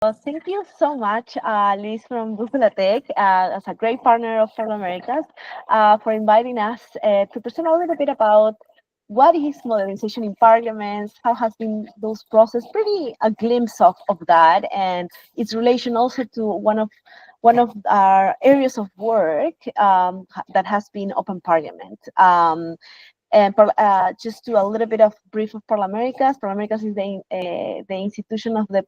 So thank you so much, Liz from Bússola Tech, as a great partner of ParlAmericas, for inviting us to present a little bit about what is modernization in parliaments, how has been those process, pretty a glimpse of that, and its relation also to one of our areas of work that has been open parliament. And just to a little bit of brief of ParlAmericas. ParlAmericas is the institution of the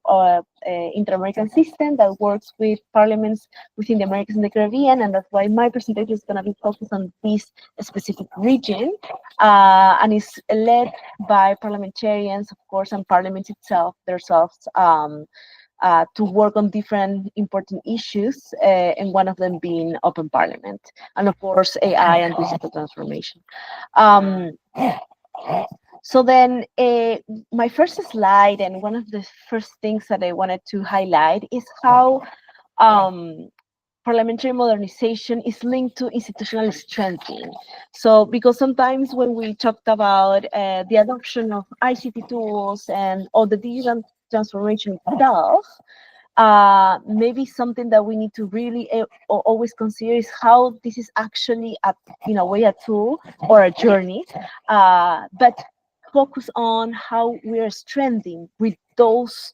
Inter-American system that works with parliaments within the Americas and the Caribbean, and that's why my presentation is going to be focused on this specific region, and is led by parliamentarians, of course, and parliaments itself themselves. To work on different important issues, and one of them being open parliament, and of course AI and digital transformation. Um, so then, my first slide, and one of the first things that I wanted to highlight is how parliamentary modernization is linked to institutional strengthening. So, because sometimes when we talked about the adoption of ICT tools and all the digital transformation itself, maybe something that we need to really always consider is how this is actually, in a way, a tool or a journey, but focus on how we are strengthening with those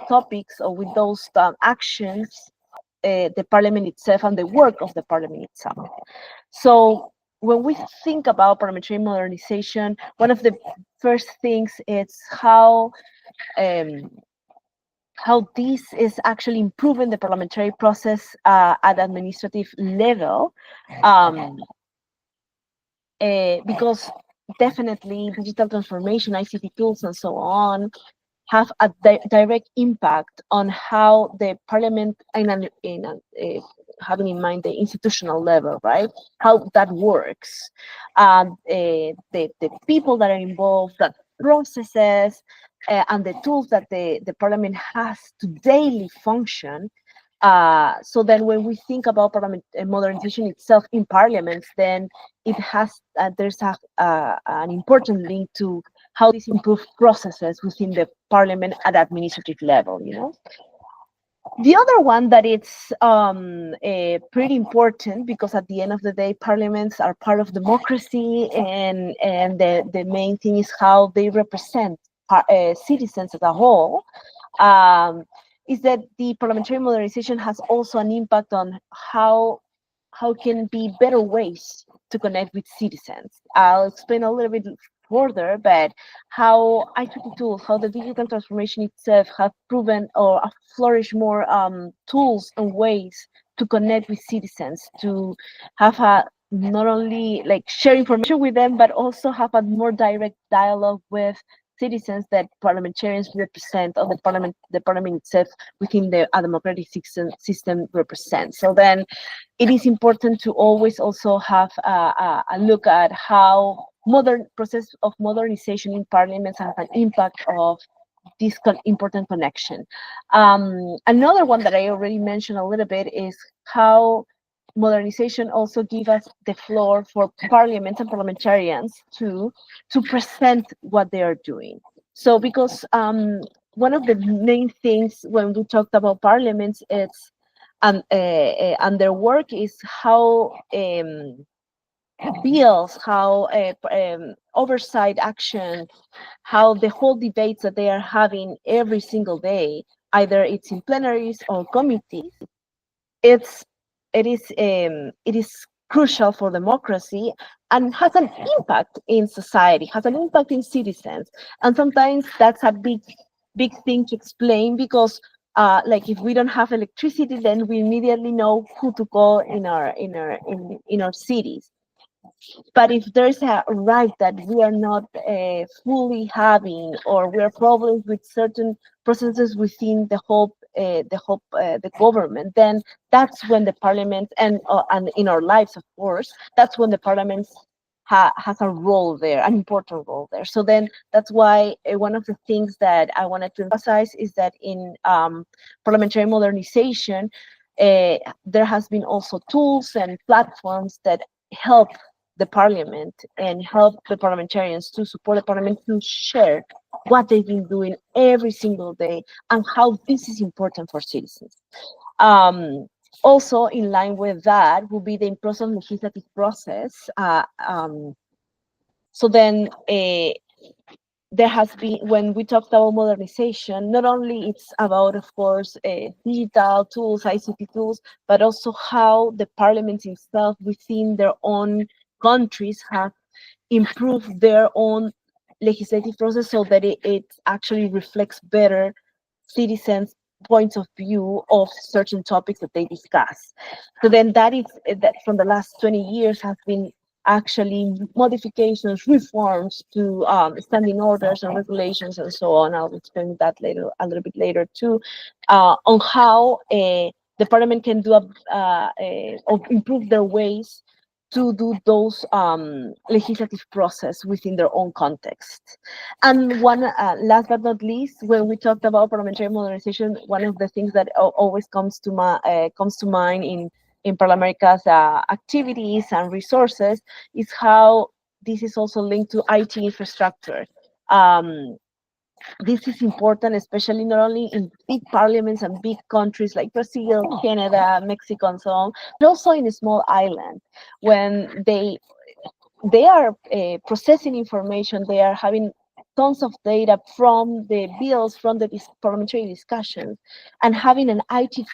topics, or with those actions, the parliament itself and the work of the parliament itself. So when we think about parliamentary modernization, one of the first things is how this is actually improving the parliamentary process at administrative level, because definitely digital transformation, ICT tools, and so on have a direct impact on how the parliament, having in mind the institutional level, right? How that works, the people that are involved, the processes, and the tools that the parliament has to daily function. So then when we think about parliament modernization itself in parliaments, then it has there's an important link to how these improve processes within the parliament at administrative level, The other one that it's pretty important, because at the end of the day, parliaments are part of democracy, and the main thing is how they represent citizens as a whole, is that the parliamentary modernization has also an impact on how can be better ways to connect with citizens. I'll explain a little bit further, but how ICT tools, how the digital transformation itself have proven or flourished more tools and ways to connect with citizens, to have a not only like share information with them, but also have a more direct dialogue with citizens that parliamentarians represent, or the parliament itself within the democratic system represents. So then it is important to always also have a look at how modern process of modernization in parliaments has an impact of this important connection. Another one that I already mentioned a little bit is how modernization also gives us the floor for parliaments and parliamentarians to present what they are doing. So because one of the main things when we talked about parliaments, it's and their work is how bills, how oversight action, how the whole debates that they are having every single day, either it's in plenaries or committees, it is crucial for democracy, and has an impact in society, has an impact in citizens. And sometimes that's a big thing to explain, because like if we don't have electricity, then we immediately know who to call in our cities. But if there's a right that we are not fully having, or we are problems with certain processes within the government, then that's when the parliament, and in our lives, of course, that's when the parliament has a role there, an important role there. So then that's why one of the things that I wanted to emphasize is that in parliamentary modernization, there has been also tools and platforms that help the parliament and help the parliamentarians to support the parliament to share what they've been doing every single day, and how this is important for citizens. Also, in line with that, will be the in-process legislative process. So then, there has been, when we talked about modernization, not only it's about, of course, digital tools, ICT tools, but also how the parliaments itself within their own countries have improved their own legislative process so that it actually reflects better citizens' points of view of certain topics that they discuss. So then that is that from the last 20 years has been actually modifications, reforms to standing orders and regulations and so on. I'll explain that later, a little bit later too, on how the parliament can do or improve their ways to do those legislative process within their own context. And one, last but not least, when we talked about parliamentary modernization, one of the things that always comes to mind in ParlAmericas activities and resources is how this is also linked to IT infrastructure. This is important, especially not only in big parliaments and big countries like Brazil, Canada, Mexico, and so on, but also in a small island when they are processing information, they are having tons of data from the bills, from the parliamentary discussions, and having an IT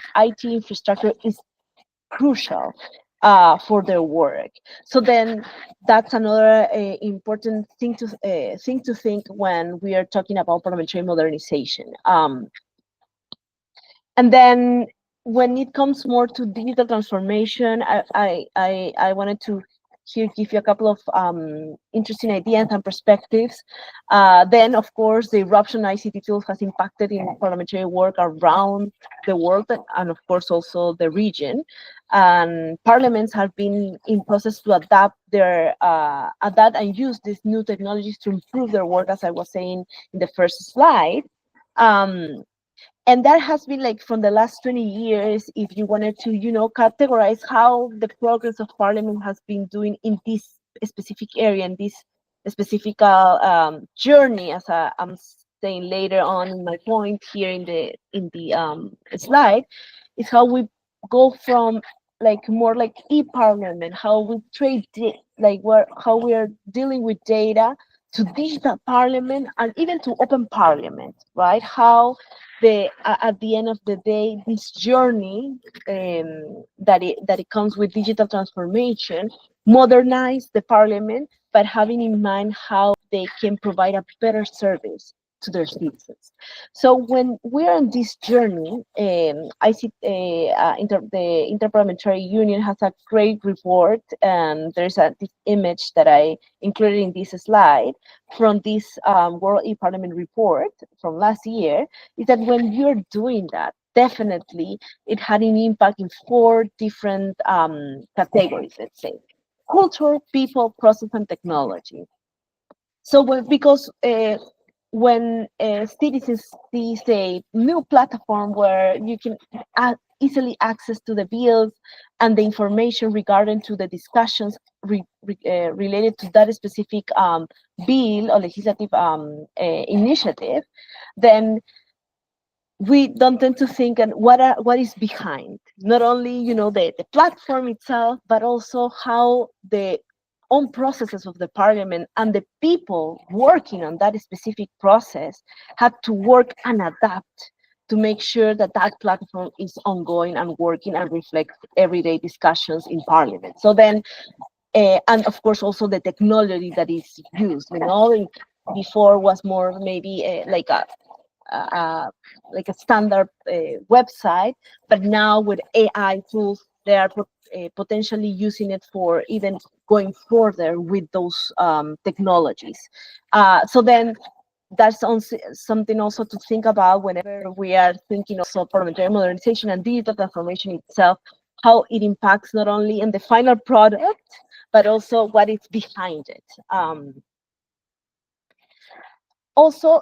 infrastructure is crucial for their work. So then that's another important thing to think when we are talking about parliamentary modernization. And then when it comes more to digital transformation, I wanted to here give you a couple of interesting ideas and perspectives. Then, of course, the eruption ICT tools has impacted in parliamentary work around the world and, of course, also the region. And parliaments have been in process to adapt and use these new technologies to improve their work, as I was saying in the first slide. And that has been like from the last 20 years, if you wanted to, categorize how the progress of parliament has been doing in this specific area, in this specific journey, as I'm saying later on in my point here in the slide, is how we go from like more like e-parliament, how we how we are dealing with data, to digital parliament, and even to open parliament, right? How at the end of the day, this journey that it comes with digital transformation, modernize the parliament, but having in mind how they can provide a better service to their citizens. So when we're on this journey, I see the Interparliamentary Union has a great report, and there's this image that I included in this slide from this World e-Parliament report from last year, is that when you're doing that, definitely it had an impact in 4 different categories, let's say: culture, people, process, and technology. So because when citizens see a new platform where you can easily access to the bills and the information regarding to the discussions related to that specific bill or legislative initiative, then we don't tend to think and what is behind, not only the platform itself, but also how the own processes of the parliament and the people working on that specific process had to work and adapt to make sure that that platform is ongoing and working and reflects everyday discussions in parliament. So then, and of course also the technology that is used, before was more maybe like a standard website, but now with AI tools, they are potentially using it for even going further with those technologies. So then that's something also to think about whenever we are thinking also parliamentary modernization and digital transformation itself, how it impacts not only in the final product, but also what is behind it. Also,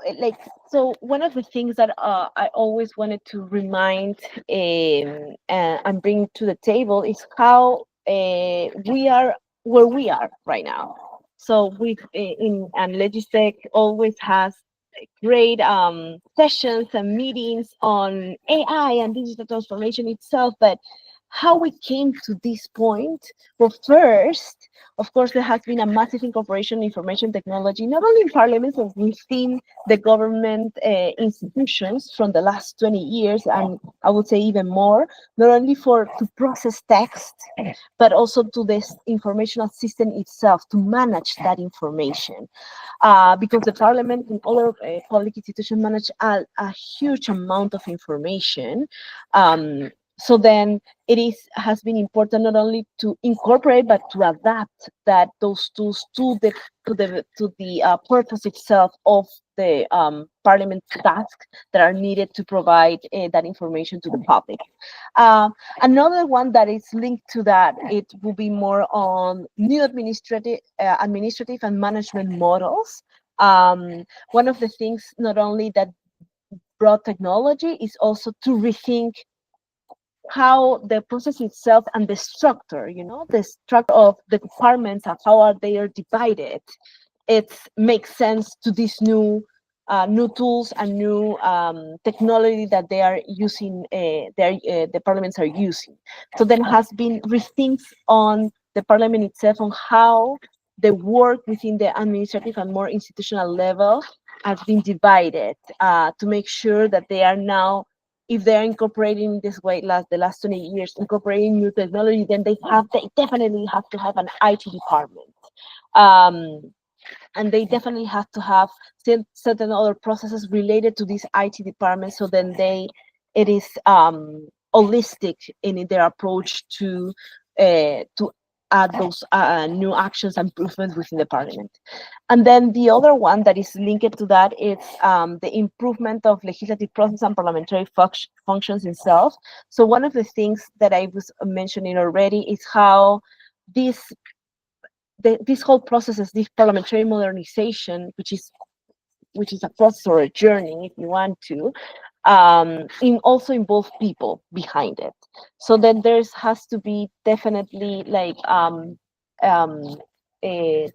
so one of the things that I always wanted to remind and bring to the table is how we are where we are right now. So and Legistech always has great sessions and meetings on AI and digital transformation itself, but how we came to this point. Well, first, of course, there has been a massive incorporation in information technology, not only in parliaments, but within the government institutions from the last 20 years, and I would say even more, not only for to process text, but also to this informational system itself to manage that information. Because the parliament and other public institutions manage a huge amount of information. So then it has been important not only to incorporate but to adapt that those tools to the purpose itself of the parliament tasks that are needed to provide that information to the public. Another one that is linked to that, it will be more on new administrative and management models. One of the things not only that brought technology is also to rethink how the process itself and the structure, the structure of the departments and how they are divided, it makes sense to these new tools and new technology that they are using, the parliaments are using. So there has been rethinks on the parliament itself on how the work within the administrative and more institutional level has been divided to make sure that they are now, if they're incorporating this way the last 20 years, incorporating new technology, then they definitely have to have an IT department. And they definitely have to have certain other processes related to this IT department. So then it is holistic in their approach to add those new actions and improvements within the parliament. And then the other one that is linked to that is the improvement of legislative process and parliamentary functions itself. So one of the things that I was mentioning already is how this whole process is this parliamentary modernization, which is a process or a journey, if you want to, also involve people behind it. So then has to be definitely like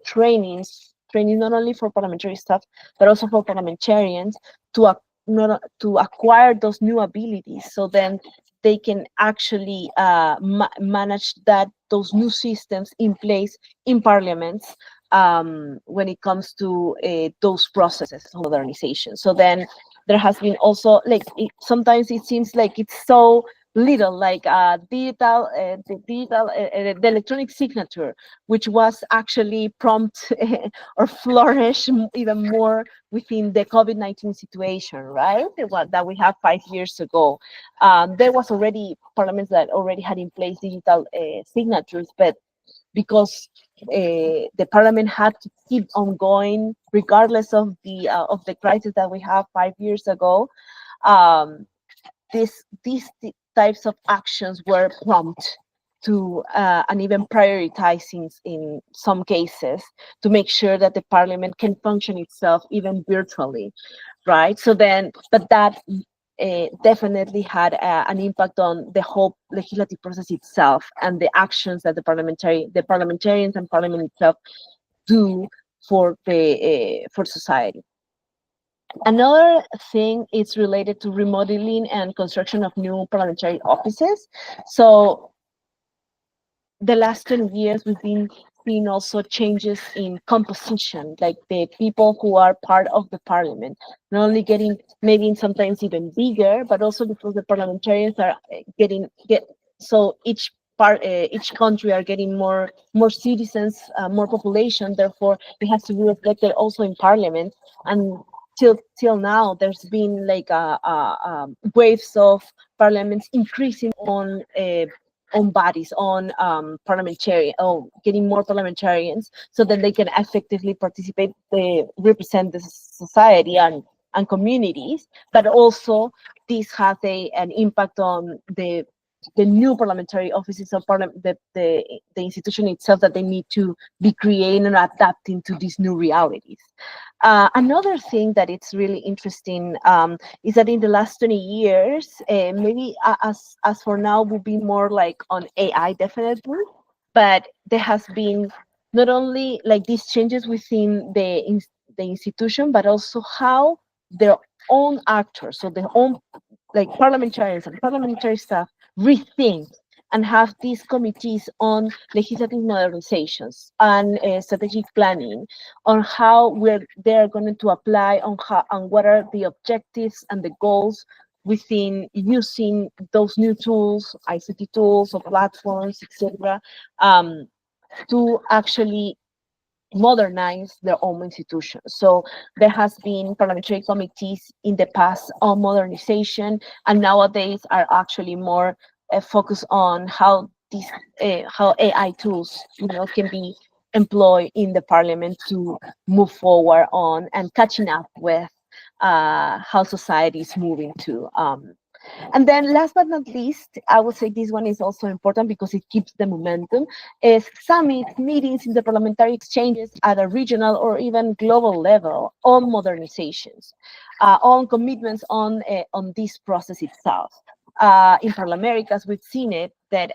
training not only for parliamentary staff but also for parliamentarians to acquire those new abilities. So then they can actually manage those new systems in place in parliaments when it comes to those processes of modernization. So then there has been also sometimes it seems like it's so little, like the electronic signature, which was actually prompt or flourish even more within the COVID-19 situation, right? That we had 5 years ago. There was already parliaments that already had in place digital signatures, but because the parliament had to keep on going regardless of the crisis that we have 5 years ago, these types of actions were prompt to and even prioritizing in some cases to make sure that the parliament can function itself even virtually, right? So then, but that definitely had an impact on the whole legislative process itself and the actions that the parliamentarians and parliament itself do for society. Another thing is related to remodeling and construction of new parliamentary offices. So the last 10 years, we've been seeing also changes in composition, like the people who are part of the parliament, not only getting maybe sometimes even bigger, but also because the parliamentarians are so each country are getting more citizens, more population. Therefore, it has to be reflected also in parliament. And till now, there's been like waves of parliaments increasing on bodies, on getting more parliamentarians, so that they can effectively participate, represent the society and communities. But also, this has an impact on the new parliamentary offices of parliament, the institution itself, that they need to be creating and adapting to these new realities. Another thing that it's really interesting is that in the last 20 years, maybe as for now, will be more like on AI, definitely, but there has been not only like these changes within the institution, but also how their own actors, so their own like parliamentarians and parliamentary staff rethink and have these committees on legislative modernizations and strategic planning on how they're going to apply on how and what are the objectives and the goals within using those new tools, ICT tools or platforms, etc., um, to actually modernize their own institutions. So there has been parliamentary committees in the past on modernization, and nowadays are actually more focused on how AI tools, can be employed in the parliament to move forward on and catching up with how society is moving to. And then last but not least, I would say this one is also important because it keeps the momentum, is summits, meetings, interparliamentary exchanges at a regional or even global level on modernizations, on commitments on this process itself. In ParlAmericas, we've seen it that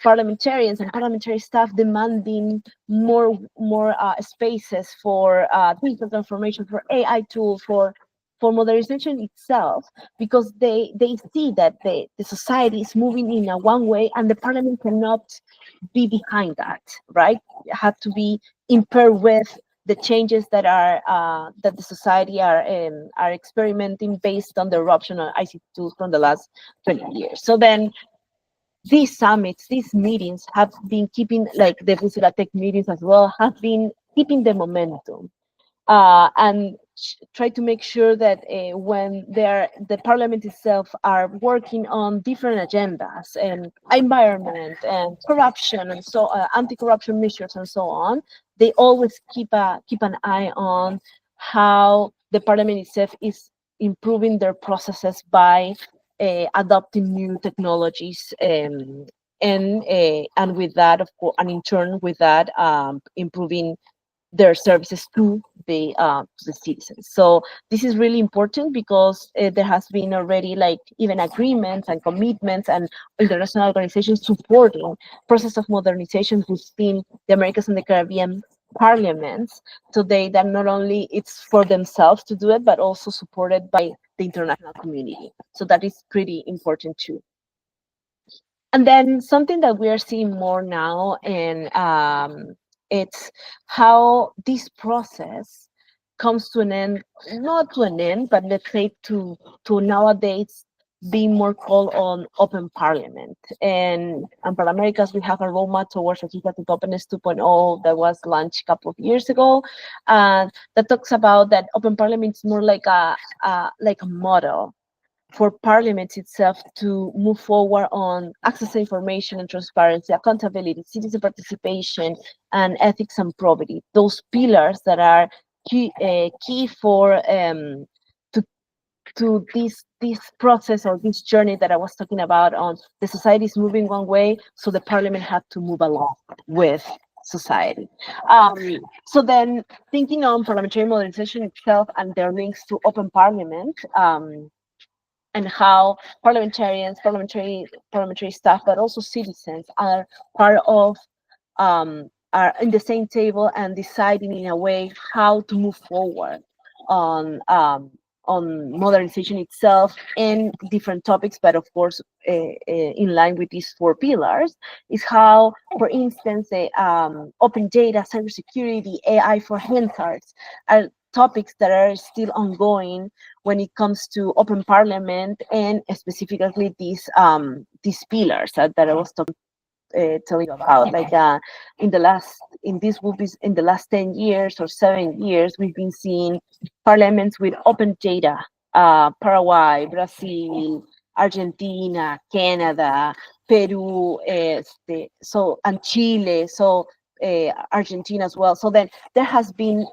parliamentarians and parliamentary staff demanding more spaces for digital transformation, for AI tools, for modernization itself, because they see that the society is moving in a one way and the parliament cannot be behind that, right? It had to be in pair with the changes that are that the society are experimenting based on the eruption of ICT tools from the last 20 years. So then these summits, these meetings have been keeping, like the Bússola Tech meetings as well, have been keeping the momentum and try to make sure that when the parliament itself are working on different agendas and environment and corruption and so anti-corruption measures and so on, they always keep an eye on how the parliament itself is improving their processes by adopting new technologies and with that, of course, and in turn with that, improving their services to the citizens. So this is really important because there has been already like even agreements and commitments and international organizations supporting process of modernization within the Americas and the Caribbean parliaments. So that not only it's for themselves to do it, but also supported by the international community. So that is pretty important too. And then something that we are seeing more now, and it's how this process comes to an end, not to an end, but let's say to nowadays being more called on open parliament. And ParlAmericas, we have a roadmap towards legislative openness 2.0 that was launched a couple of years ago, and that talks about that open parliament is more like a model for Parliament itself to move forward on access to information and transparency, accountability, citizen participation, and ethics and probity. Those pillars that are key for to this process or this journey that I was talking about on the society is moving one way, so the Parliament had to move along with society. So then thinking on parliamentary modernization itself and their links to open parliament, and how parliamentarians, parliamentary staff, but also citizens are part of, are in the same table and deciding in a way how to move forward on modernization itself and different topics, but of course in line with these four pillars is how, for instance, open data, cybersecurity, AI for Hansards are topics that are still ongoing when it comes to open parliament and specifically these pillars that I was telling you about. Like in the last 10 years or 7 years, we've been seeing parliaments with open data. Paraguay, Brazil, Argentina, Canada, Peru, and Chile. So Argentina as well. So then there has been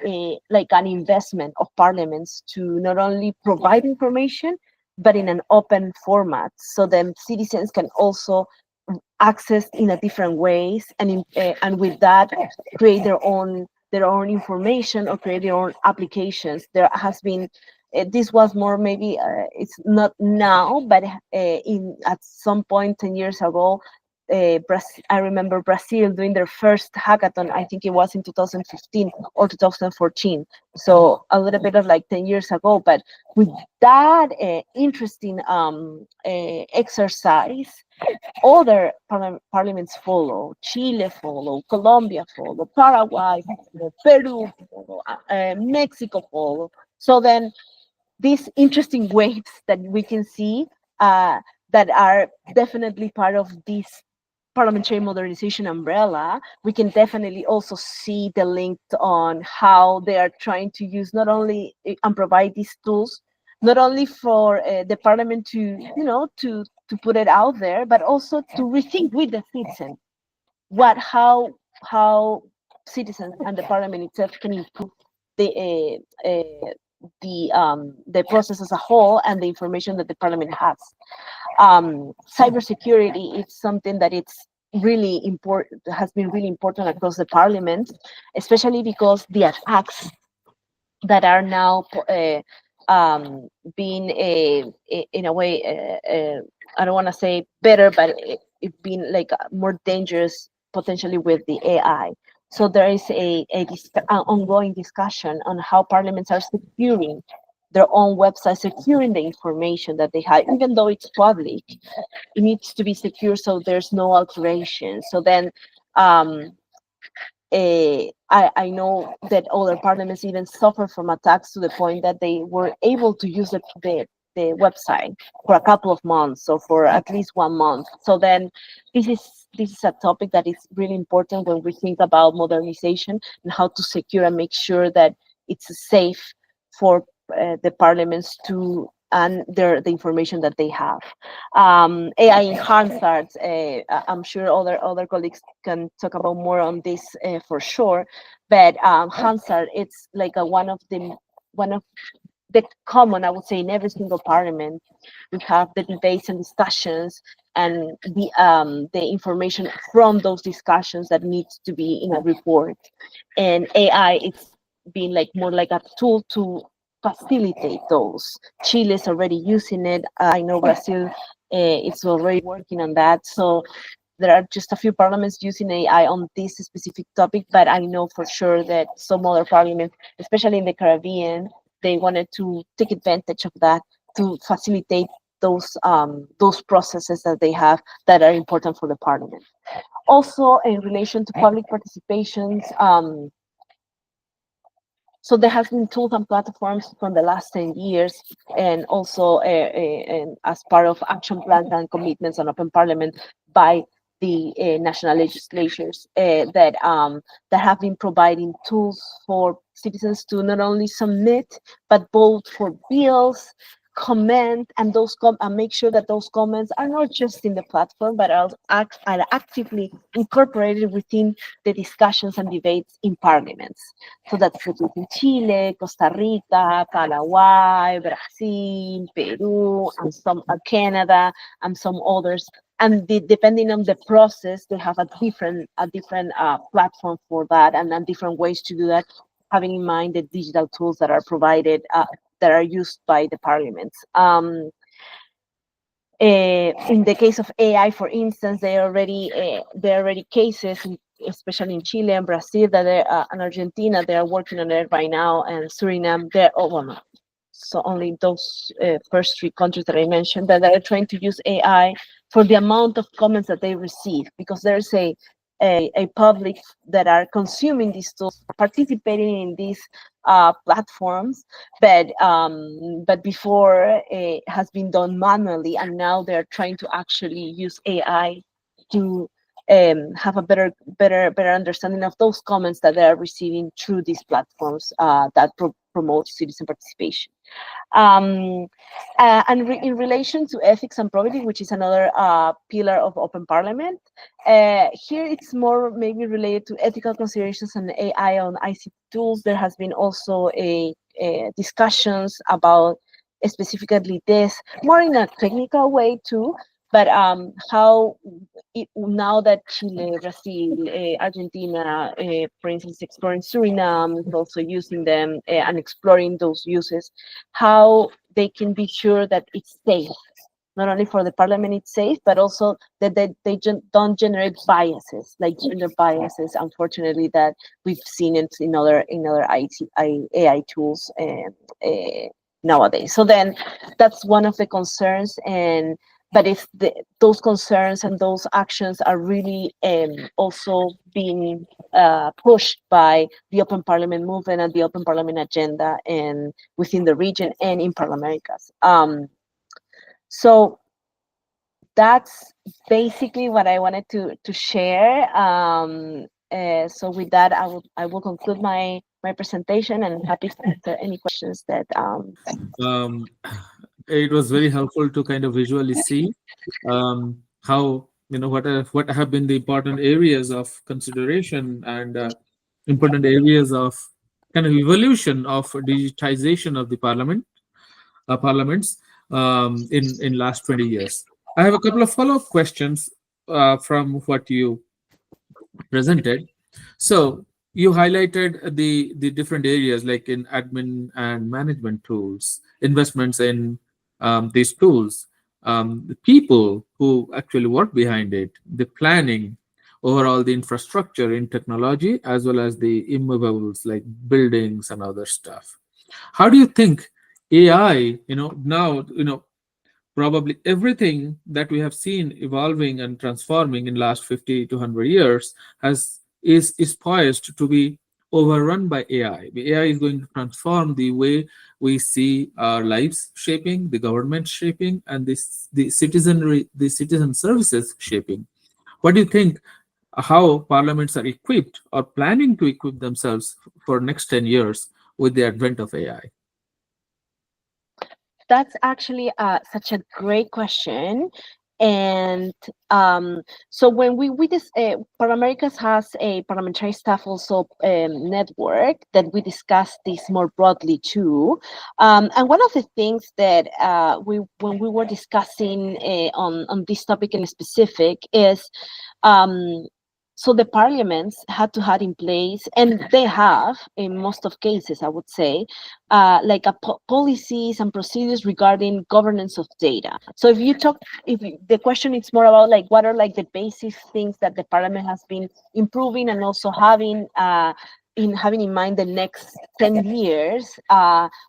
like an investment of parliaments to not only provide information, but in an open format. So then citizens can also access in a different ways, and with that create their own information or create their own applications. There has been this was more maybe it's not now, but in at some point 10 years ago, I remember Brazil doing their first hackathon. I think it was in 2015 or 2014. So a little bit of like 10 years ago. But with that interesting exercise, other parliaments follow. Chile follow, Colombia follow, Paraguay follow, Peru follow, Mexico follow. So then these interesting waves that we can see that are definitely part of this parliamentary modernization umbrella, we can definitely also see the link on how they are trying to use not only and provide these tools, not only for the parliament to, to put it out there, but also to rethink with the citizen how citizens and the parliament itself can improve the the process as a whole and the information that the parliament has. Cybersecurity is something that it's really important, has been really important across the parliament, especially because the attacks that are now being in a way, I don't want to say better, but it being like more dangerous potentially with the AI. So there is an ongoing discussion on how parliaments are securing their own website, securing the information that they have, even though it's public. It needs to be secure so there's no alteration. So then um, I know that other parliaments even suffer from attacks to the point that they were able to use the website for a couple of months or for at least 1 month. So then this is a topic that is really important when we think about modernization and how to secure and make sure that it's safe for the parliaments to and the information that they have. AI in Hansard, I'm sure other colleagues can talk about more on this for sure, but Hansard, it's like one of the common, I would say, in every single parliament. We have the debates and discussions and the information from those discussions that needs to be in a report. And AI, it's been like more like a tool to facilitate those. Chile is already using it. I know Brazil is already working on that. So there are just a few parliaments using AI on this specific topic, but I know for sure that some other parliaments, especially in the Caribbean, they wanted to take advantage of that to facilitate those processes that they have that are important for the parliament. Also, in relation to public participations, so there has been tools and platforms from the last 10 years, and also and as part of action plans and commitments on open parliament by the national legislatures that have been providing tools for citizens to not only submit but vote for bills, comment, and and make sure that those comments are not just in the platform but are actively incorporated within the discussions and debates in parliaments. So that's the case in Chile, Costa Rica, Paraguay, Brazil, Peru, and some Canada, and some others. And depending on the process, they have a different platform for that, and different ways to do that, having in mind the digital tools that are provided that are used by the parliaments. In the case of AI, for instance, there are already cases, especially in Chile and Brazil, and Argentina, they are working on it right now, and Suriname, so only those first three countries that I mentioned that are trying to use AI for the amount of comments that they receive, because there's a public that are consuming these tools, participating in these platforms, but before it has been done manually, and now they're trying to actually use AI to have a better understanding of those comments that they are receiving through these platforms that promote citizen participation. In relation to ethics and probity, which is another pillar of open parliament, here it's more maybe related to ethical considerations and AI on ICT tools. There has been also a discussions about specifically this, more in a technical way too, but how now that Chile, Brazil, Argentina, for instance, exploring Suriname, is also using them and exploring those uses, how they can be sure that it's safe not only for the parliament it's safe, but also that don't generate biases, like gender biases, unfortunately, that we've seen it in other AI tools nowadays. So then that's one of the concerns. And but if those concerns and those actions are really also being pushed by the Open Parliament movement and the Open Parliament agenda, and within the region and in ParlAmericas. So that's basically what I wanted to share. So with that, I will conclude my presentation, and I'm happy to answer any questions that Um, it was very helpful to kind of visually see how, what have been the important areas of consideration and important areas of kind of evolution of digitization of the parliaments in last 20 years. I have a couple of follow-up questions from what you presented. So you highlighted the different areas like in admin and management tools, investments in these tools, the people who actually work behind it, the planning, overall the infrastructure in technology, as well as the immovables like buildings and other stuff. How do you think AI, now, probably everything that we have seen evolving and transforming in last 50 to 100 years is poised to be overrun by AI. The AI is going to transform the way we see our lives shaping, the government shaping, and the citizen services shaping. What do you think? How parliaments are equipped or planning to equip themselves for next 10 years with the advent of AI? That's actually such a great question. And so when we this ParlAmericas has a parliamentary staff also network that we discuss this more broadly too. And one of the things that we when we were discussing on this topic in specific is so the parliaments had to have in place, and they have in most of cases, I would say, like policies and procedures regarding governance of data. So if you talk, the question is more about like what are like the basic things that the parliament has been improving, and also having having in mind the next 10 years,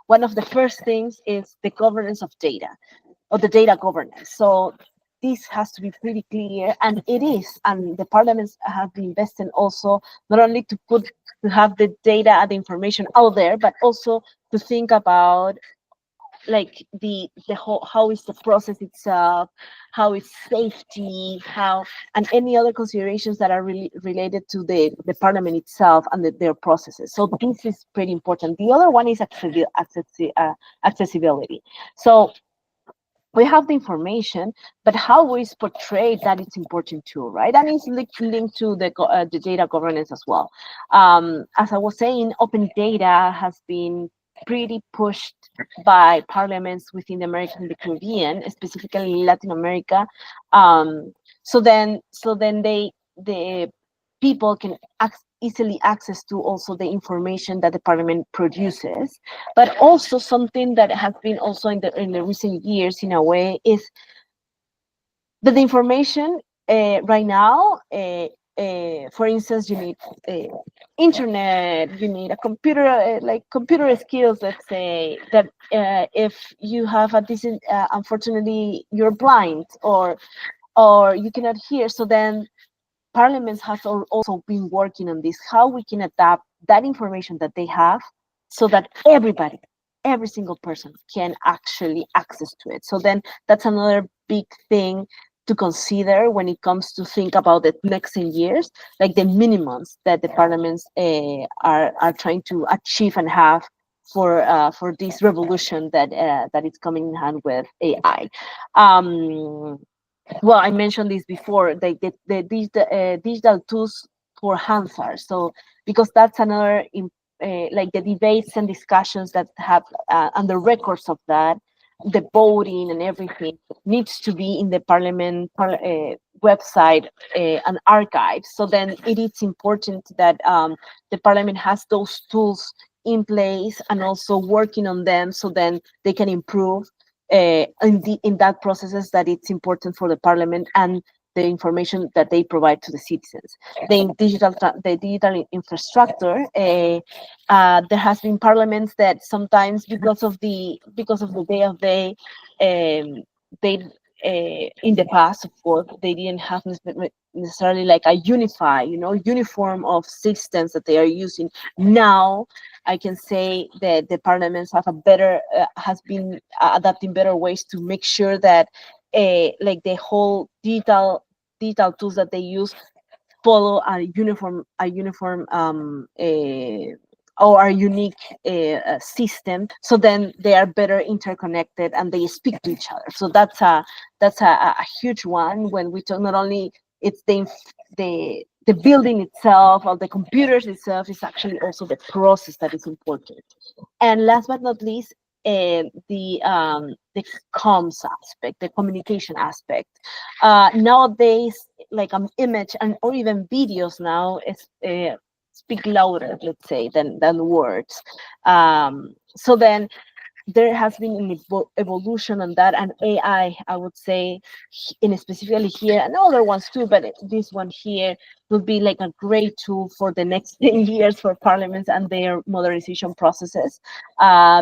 one of the first things is the governance of data, or the data governance. So this has to be pretty clear, and it is. And the parliaments have been investing also not only to have the data and the information out there, but also to think about like the whole, how is the process itself, how is safety, how, and any other considerations that are really related to the parliament itself and their processes. So this is pretty important. The other one is accessibility. So we have the information, but how it's portrayed, that it's important too, right? And it's linked to the data governance as well. As I was saying, open data has been pretty pushed by parliaments within the American and the Caribbean, specifically in Latin America. So then the people can easily access to also the information that the parliament produces. But also something that has been also in the recent years in a way is that the information right now, for instance, you need internet, you need a computer, like computer skills, let's say, that if you have a decent, unfortunately, you're blind, or you cannot hear. So then parliaments has also been working on this, how we can adapt that information that they have so that every single person can actually access to it. So then that's another big thing to consider when it comes to think about the next 10 years, like the minimums that the parliaments are trying to achieve and have for this revolution that is coming in hand with AI. Well, I mentioned this before, these digital tools for Hansard. So because that's another like the debates and discussions that have and the records of that, the voting and everything needs to be in the website and archives. So then it is important that the parliament has those tools in place and also working on them, so then they can improve in that processes that it's important for the parliament and the information that they provide to the citizens. The digital infrastructure. There has been parliaments that sometimes because of the day of day, they in the past, of course, they didn't have necessarily like a uniform of systems that they are using. Now I can say that the parliaments have a better has been adapting better ways to make sure that like the whole digital tools that they use follow a uniform or a unique system, so then they are better interconnected and they speak to each other. So that's a huge one. When we talk, not only it's the building itself or the computers itself, is actually also the process that is important. And last but not least, the comms aspect, the communication aspect. Nowadays, like image and or even videos now is speak louder, let's say, than words. So then there has been an evolution on that, and I would say, in specifically here and other ones too, but this one here would be like a great tool for the next 10 years for parliaments and their modernization processes,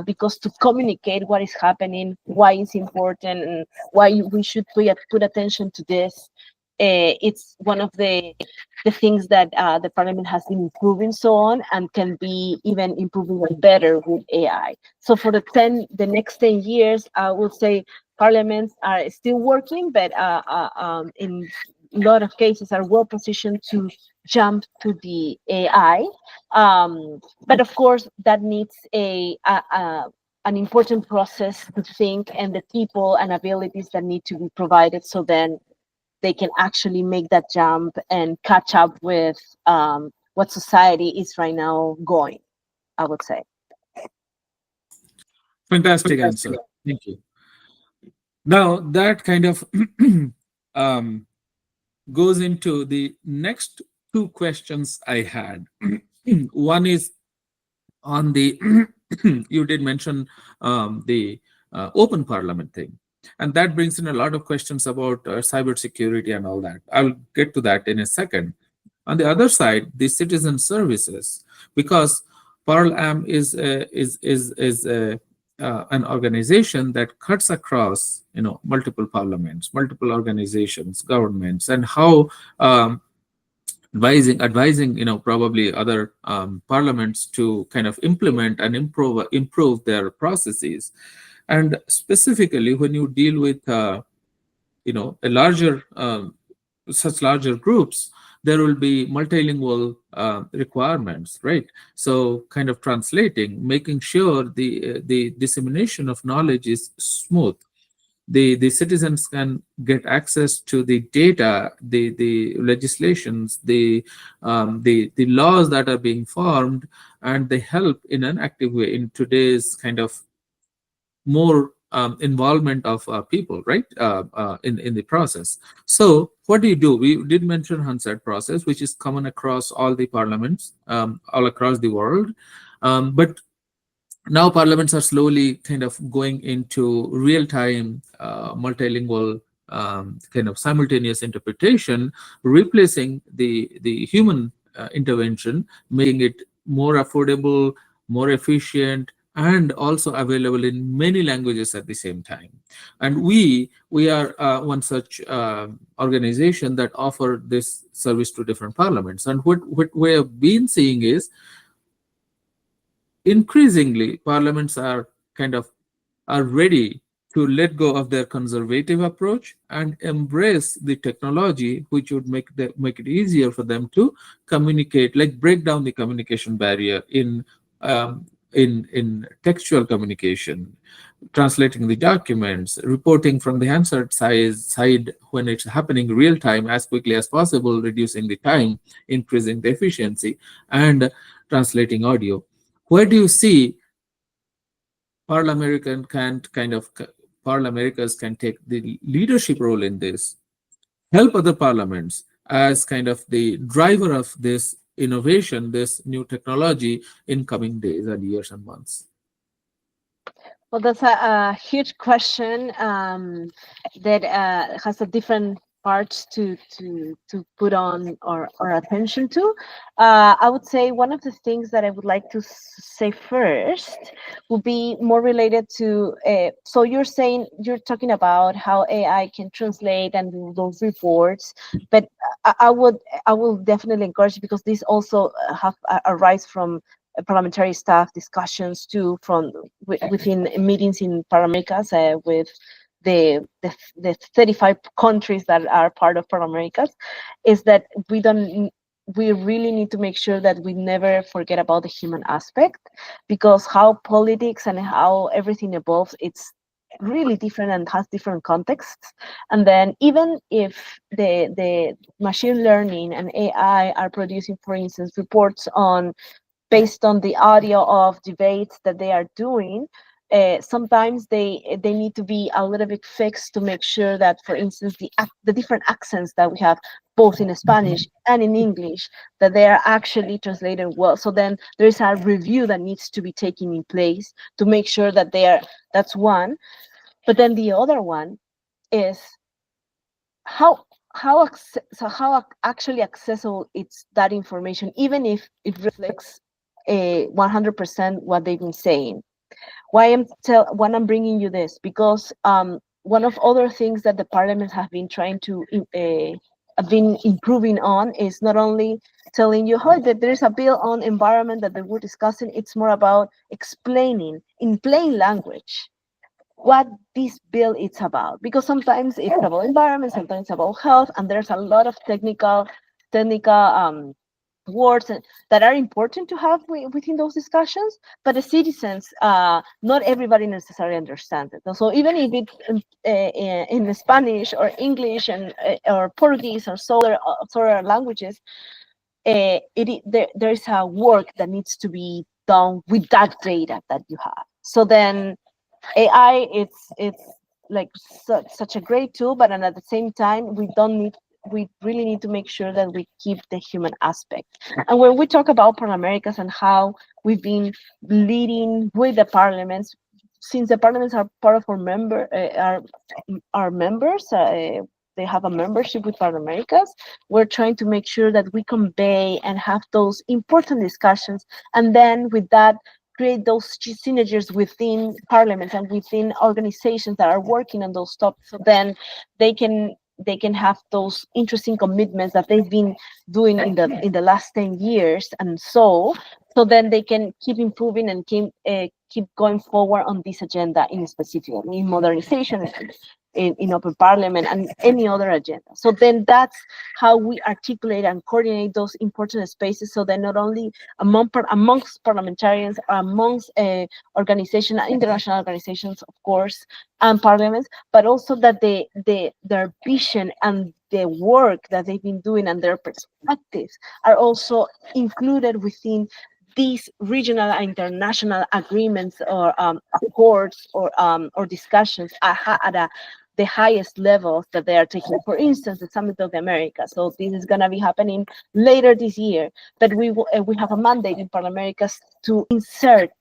because to communicate what is happening, why it's important, and why we should put attention to this. It's one of the things that the parliament has been improving so on, and can be even improving better with AI. So for the next 10 years, I would say parliaments are still working, but in a lot of cases are well positioned to jump to the AI. But of course, that needs an important process to think, and the people and abilities that need to be provided, so then they can actually make that jump and catch up with what society is right now going, I would say. Fantastic answer. Thank you. Now that kind of um, goes into the next two questions I had. One is on the you did mention the open parliament thing, and that brings in a lot of questions about cybersecurity and all that. I'll get to that in a second. On the other side, the citizen services, because ParlAm is an organization that cuts across multiple parliaments, multiple organizations, governments, and how advising probably other parliaments to kind of implement and improve their processes. And specifically when you deal with a larger such larger groups, there will be multilingual requirements, right? So kind of translating, making sure the dissemination of knowledge is smooth. The citizens can get access to the data, the legislations, the laws that are being formed, and they help in an active way in today's kind of more involvement of people, right, in the process. So what do? We did mention Hansard process, which is common across all the parliaments, all across the world. But now parliaments are slowly kind of going into real-time multilingual kind of simultaneous interpretation, replacing the human intervention, making it more affordable, more efficient, and also available in many languages at the same time. And we are one such organization that offer this service to different parliaments. And what we have been seeing is increasingly parliaments are ready to let go of their conservative approach and embrace the technology, which would make it easier for them to communicate, like break down the communication barrier in textual communication, translating the documents, reporting from the Hansard side when it's happening real time as quickly as possible, reducing the time, increasing the efficiency, and translating audio. Where do you see ParlAmericas can take the leadership role in this, help other parliaments as kind of the driver of this innovation, this new technology in coming days and years and months? Well, that's a huge question that has a different parts to put on our attention to. I would say one of the things that I would like to say first would be more related to. So you're talking about how AI can translate and do those reports, but I will definitely encourage, because this also have arise from parliamentary staff discussions too, from within meetings in ParlAmericas with the 35 countries that are part of ParlAmericas, is that we really need to make sure that we never forget about the human aspect, because how politics and how everything evolves, it's really different and has different contexts. And then even if the machine learning and AI are producing, for instance, reports on based on the audio of debates that they are doing, sometimes they need to be a little bit fixed to make sure that, for instance, the different accents that we have both in Spanish and in English, that they are actually translated well. So then there is a review that needs to be taken in place to make sure that they are. That's one. But then the other one is how actually accessible it's that information, even if it reflects 100% what they've been saying. Why I'm bringing you this, because one of other things that the parliaments have been trying to have been improving on is not only telling you, "Hey, that there's a bill on environment that they were discussing." It's more about explaining in plain language what this bill is about, because sometimes it's about environment, sometimes it's about health, and there's a lot of technical words that are important to have within those discussions, but the citizens, not everybody necessarily understands it. So even if it's in Spanish or English and or Portuguese or other languages, there is a work that needs to be done with that data that you have. So then AI, it's like such a great tool, but at the same time, we really need to make sure that we keep the human aspect. And when we talk about ParlAmericas and how we've been leading with the parliaments, since the parliaments are part of our members, they have a membership with ParlAmericas. We're trying to make sure that we convey and have those important discussions, and then with that, create those synergies within parliaments and within organizations that are working on those topics. So then they can have those interesting commitments that they've been doing in the last 10 years, and so then they can keep improving and keep going forward on this agenda, in specific in modernization, in open parliament, and any other agenda. So then that's how we articulate and coordinate those important spaces, so that not only amongst parliamentarians, amongst organizations, international organizations, of course, and parliaments, but also that their vision and the work that they've been doing and their perspectives are also included within these regional and international agreements or accords or discussions at the highest levels that they are taking. For instance, the Summit of the Americas. So this is going to be happening later this year. But we have a mandate in ParlAmericas to insert,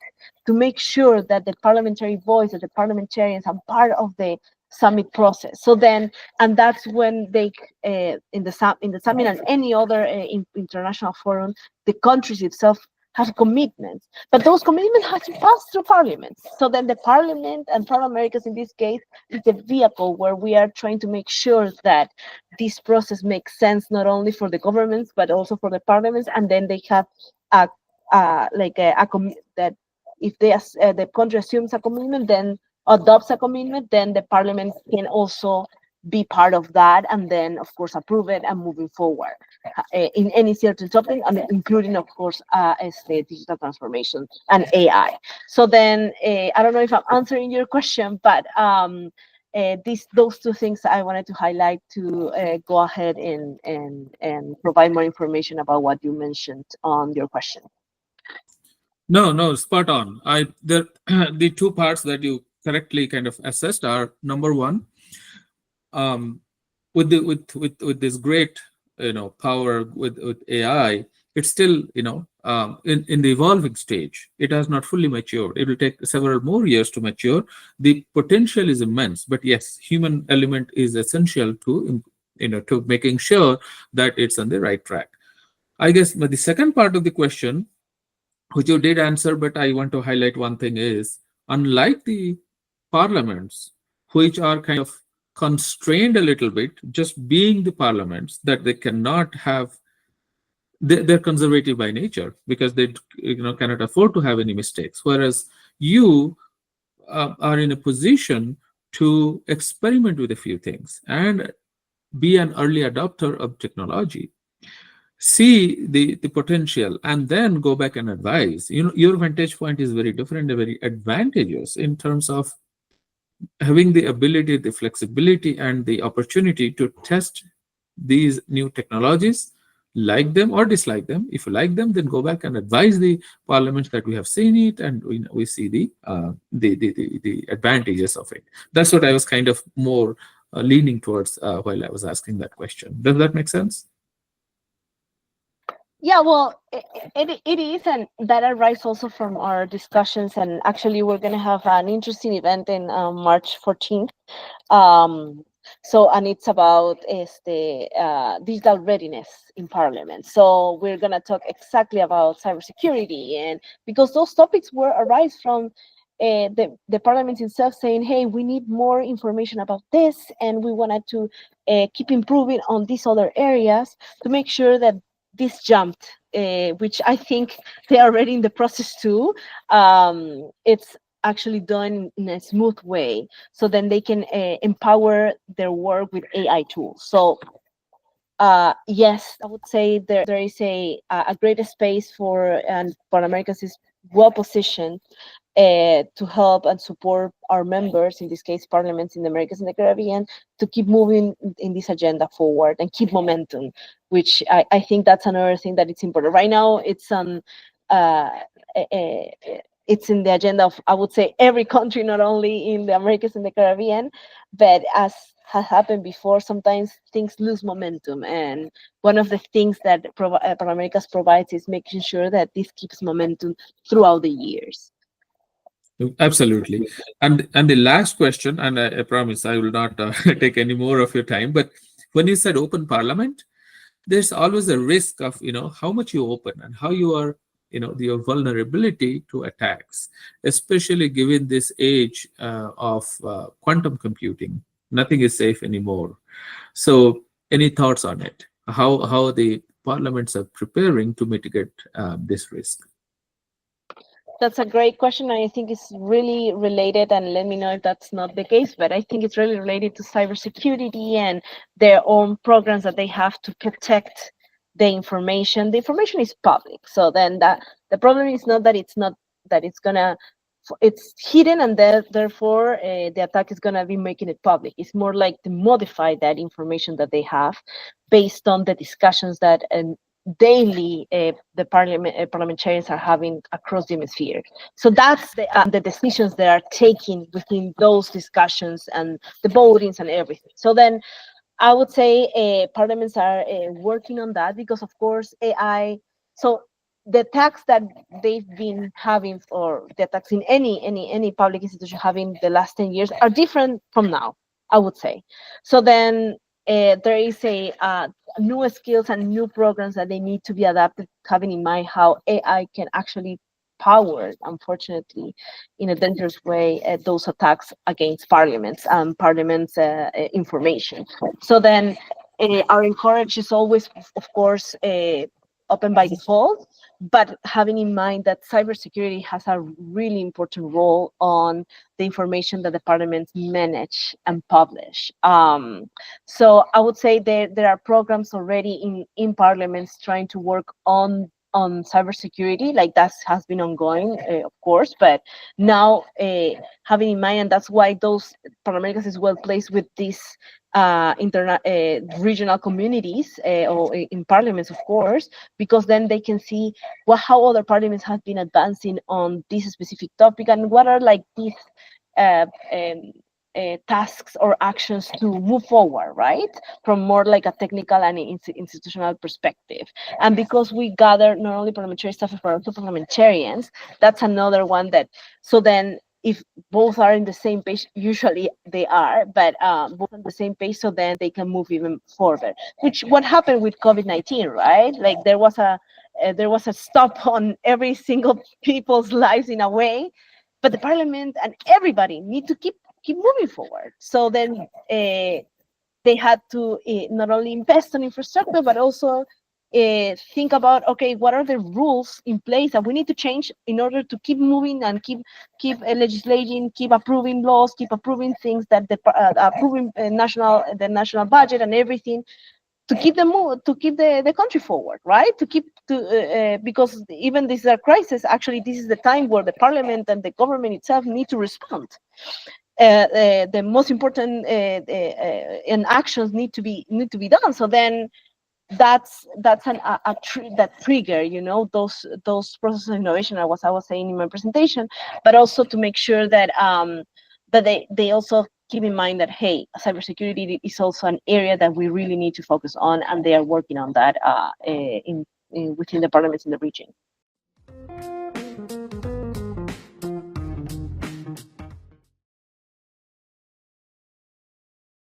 to make sure that the parliamentary voice, that the parliamentarians are part of the summit process. So then, and that's when they in the summit and any other international forum, the countries itself have commitments, but those commitments have to pass through parliaments. So then the parliament and ParlAmericas in this case is the vehicle where we are trying to make sure that this process makes sense not only for the governments but also for the parliaments, and then they have a that if the country assumes a commitment, then adopts a commitment, then the parliament can also be part of that, and then of course approve it and moving forward in any certain topic, and including of course as the digital transformation and AI. So then I don't know if I'm answering your question, but those two things I wanted to highlight to go ahead and provide more information about what you mentioned on your question. No, spot on. The two parts that you correctly kind of assessed are: number one, with this great power with AI, it's still in the evolving stage. It has not fully matured. It will take several more years to mature. The potential is immense, but yes, human element is essential to to making sure that it's on the right track. I guess, but the second part of the question, which you did answer, but I want to highlight one thing is, unlike the parliaments, which are kind of constrained a little bit, just being the parliaments, that they cannot have, they're conservative by nature because they cannot afford to have any mistakes. Whereas you are in a position to experiment with a few things and be an early adopter of technology, see the potential, and then go back and advise. Your vantage point is very different and very advantageous in terms of having the ability, the flexibility, and the opportunity to test these new technologies, like them or dislike them. If you like them, then go back and advise the parliaments that we have seen it, and we see the advantages of it. That's what I was kind of more leaning towards while I was asking that question. Does that make sense? Yeah, well, it is, and that arises also from our discussions. And actually, we're going to have an interesting event in March 14th. And it's about is the digital readiness in Parliament. So we're going to talk exactly about cybersecurity, and because those topics were arise from the Parliament itself saying, hey, we need more information about this, and we wanted to keep improving on these other areas to make sure that this jumped, which I think they are already in the process too. It's actually done in a smooth way, so then they can empower their work with AI tools. So yes, I would say there is a greater space for, and ParlAmericas is well positioned to help and support our members, in this case, parliaments in the Americas and the Caribbean, to keep moving in this agenda forward and keep momentum, which I think that's another thing that it's important. Right now, it's on it's in the agenda of, I would say, every country, not only in the Americas and the Caribbean, but as has happened before, sometimes things lose momentum. And one of the things that ParlAmericas provides is making sure that this keeps momentum throughout the years. Absolutely. And the last question, and I promise I will not take any more of your time, but when you said open parliament, there's always a risk of how much you open and how you are your vulnerability to attacks, especially given this age of quantum computing. Nothing is safe anymore. So any thoughts on it, how the parliaments are preparing to mitigate this risk? That's a great question. I think it's really related, and let me know if that's not the case, but I think it's really related to cybersecurity and their own programs that they have to protect the information. The information is public. So then the problem is not that it's hidden, and therefore the attack is gonna be making it public. It's more like to modify that information that they have based on the discussions that daily the parliamentarians are having across the hemisphere. So that's the decisions they are taking within those discussions and the votings and everything. So then I would say parliaments are working on that, because of course AI. So the attacks that they've been having, or the attacks in any public institution having the last 10 years, are different from now, I would say. So then there is new skills and new programs that they need to be adapted, having in mind how AI can actually power, unfortunately, in a dangerous way, those attacks against parliaments and parliaments information. So then our encourage is always, of course, open by default, but having in mind that cybersecurity has a really important role on the information that the parliaments manage and publish. So I would say there are programs already in parliaments trying to work on cybersecurity, like that has been ongoing, of course, but now having in mind, and that's why those ParlAmericas is well placed with these regional communities or in parliaments, of course, because then they can see how other parliaments have been advancing on this specific topic, and what are like these tasks or actions to move forward, right? From more like a technical and institutional perspective. And because we gather not only parliamentary staff but also parliamentarians, that's another one that, so then if both are in the same page, usually they are, but both on the same page, so then they can move even further. Which what happened with COVID-19, right? Like there was a stop on every single people's lives in a way, but the parliament and everybody need to keep moving forward. So then they had to not only invest in infrastructure, but also think about, okay, what are the rules in place that we need to change in order to keep moving and keep legislating, keep approving laws, keep approving things that approving the national budget and everything, to keep to keep the country forward, right? To keep because even this is a crisis. Actually, this is the time where the parliament and the government itself need to respond. The most important and actions need to be done. So then that's that trigger, those processes of innovation. I was saying in my presentation, but also to make sure that that they also keep in mind that, hey, cybersecurity is also an area that we really need to focus on, and they are working on that within the parliaments in the region.